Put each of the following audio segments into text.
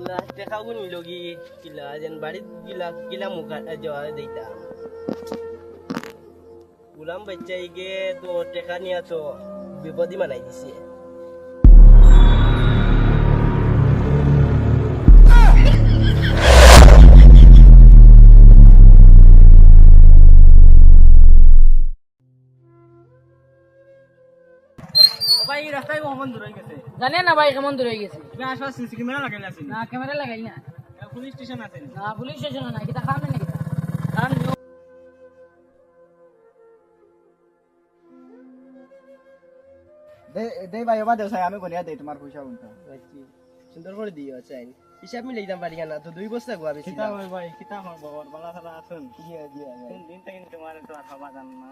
আল্লাহ টেকা গুনি লগি কিলা যেন বাড়ি গিলা গিলা মুখা যাওয়া দিতাম গুলাম বাচ্চাই গে তো টেকা নিয়া তো বিপদই মানাই দিছে ভাই এই রাস্তায় কখন দূর হয়ে গেছে জানেন না ভাই কেমন দূর হয়ে গেছে তুমি আশপাশ সিসি ক্যামেরা লাগাইলে আছেন না ক্যামেরা লাগাই না পুলিশ স্টেশন আছেন না পুলিশ স্টেশন না কিতা খাম না কিতা কারণ দে ভাই ওবা দেও আমি গনিয়া দেই তোমার পয়সা উনতা সুন্দর করে দিও চাই হিসাব মিলাই দাম পারি না তো 2 বস্তা গুয়া বেশি কিতা হয় ভাই কিতা হয় বাবার বালা সারা আছেন দিয়া দিয়া কোন দিন থেকে তোমার তো আর খাওয়া জান না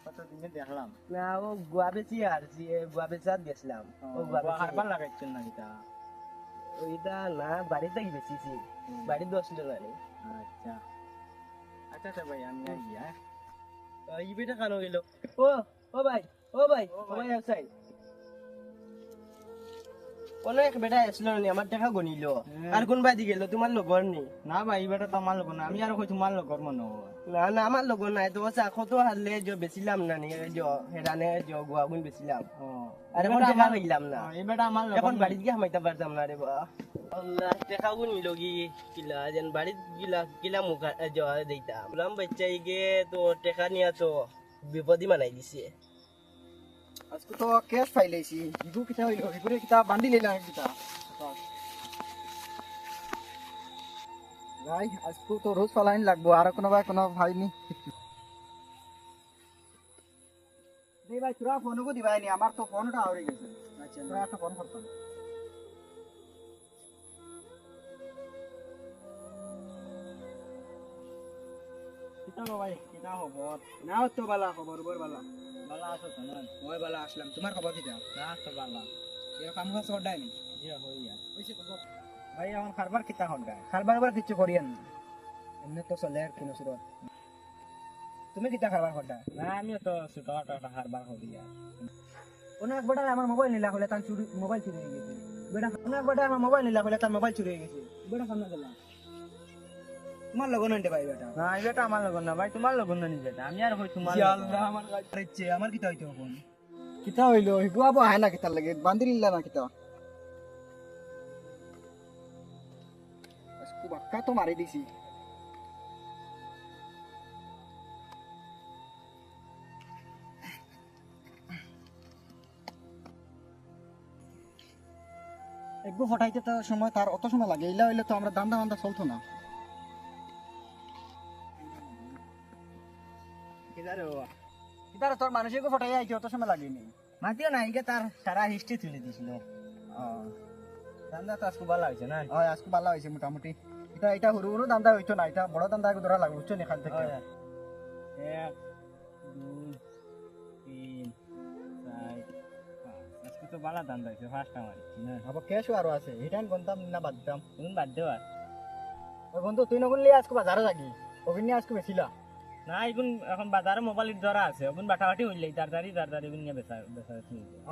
কত দিনে দেখলাম না ও গুয়া বেশি আর গুয়া বেচাত গেছিলাম ও গুয়া হারবার লাগাইছেন না কিতা ওইটা না বাড়িতে বেশিছি বাড়ি 10 টাকা নেই আচ্ছা আচ্ছা আচ্ছা ভাই আমি আই হ্যাঁ এই বেটা কেন গেল ও ও ভাই ও ভাই ও ভাই আউটসাইড কোন এক বেটা আসলো নি আমার টাকা গনিল আর কোন বাদি গেল তোমার লগর নি না ভাই বেটা তো আমার লোক না আমি আর কই তোমার লোক মনে না না আমার লগর নাই তো বসে কত হারলে যে বেছিলাম না নি যে হেরানে যে গুয়াগুন বেছিলাম আর এখন টাকা পাইলাম না এই বেটা আমার লোক এখন বাড়ি গিয়ে হামাইতে পারতাম না রে বা আল্লাহ টাকা গুনি লগি কিলা যেন বাড়ি গিলা গিলা মুখা যাওয়া দিতাম বললাম বাচ্চাই গে তো টাকা নিয়া তো বিপদই মানাই দিছে আজকে তো কেস ফাইলাইছি ইগু কিতা হইলো ইগুরে কিতা বান্ধি লইলাম কিতা ভাই আজকে তো রোজ ফালাইন লাগবো আর কোনো ভাই কোনো ভাই নি দে ভাই তোরা ফোন কো দিবাই নি আমার তো ফোনটা আউরে গেছে আচ্ছা তোরা একটা ফোন করতাম কিতা ভাই কিতা খবর নাও তো বালা খবর বর বালা বালা আছো তো না ওই বালা আসলাম তোমার খবর কিতা না তো বালা এর কাম কাজ করডাই নি জিয়া হইয়া কইছে খবর ভাই আমার খারবার কিতা হন্ডা খারবার কিছু করিয়েন না এমনি তো চলে আর কোনো সুরত তুমি কিতা খারবার হন্ডা না আমি তো ছোটখাটো একটা হারবার হইয়া অনেক বড় আমার মোবাইল নিলা হলে তার চুরি মোবাইল চুরি হয়ে গেছে বেটা অনেক বড় আমার মোবাইল নিলা হলে তার মোবাইল চুরি হয়ে গেছে বেটা সামনে গেলাম তোমার লগন হইতে ভাই বেটা না এই বেটা আমার লগন না ভাই তোমার লগন না বেটা আমি আর কই তোমার আল্লাহ আমার গাড়ি ইচ্ছে আমার কিতা হইতো কোন কিতা হইলো হিবুয়া বো আয় না কিতা লাগে বান্ধি নিলা না কিতা আজকে বাক্কা তো মারি দিছি একটু ফটাইতে তো সময় তার অত সময় লাগে ইলা হইলে তো আমরা দান্দা বান্দা চলতো না কিদারে বাবা কিতারে তোর মানুষকে ফটাই আইতে অত সময় লাগেনি মাতিও না ইকে তার সারা হিস্ট্রি তুলে দিছিল দান্দা তো আজকে ভালো হয়েছে না হয় আজকে ভালো হয়েছে মোটামুটি এটা এটা সরু সরু দান্দা হইতো না এটা বড় দান্দা ধরা লাগবে বুঝছো এখান থেকে এক দুই তিন চার পাঁচ আজকে তো ভালো দান্দা হয়েছে ফার্স্ট আমার না আবার ক্যাশও আরো আছে এটা গন্তাম না বাদ দিতাম তুমি বাদ দেওয়ার ওই বন্ধু তুই নগুন লিয়ে আজকে বাজারে যাগি ওগুন নিয়ে আজকে বেছিলা না এখন এখন বাজারে মোবাইলের ধরা আছে এখন বাটাবাটি হইলেই তাড়াতাড়ি নিয়ে বেচা বেচা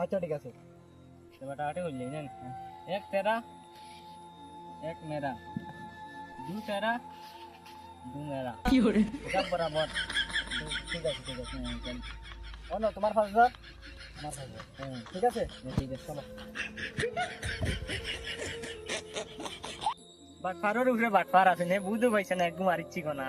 আচ্ছা ঠিক আছে বাটাবাটি হইলেই না এক তেরা এক মেরা দু তেরা দু মেরা কি করে সব বরাবর ঠিক আছে ও না তোমার 5000 আমার 5000 ঠিক আছে ঠিক আছে চলো বাটপারের উপরে বাটপার আছে না বুঝতে পাইছে না একদম আর ইচ্ছি কোনা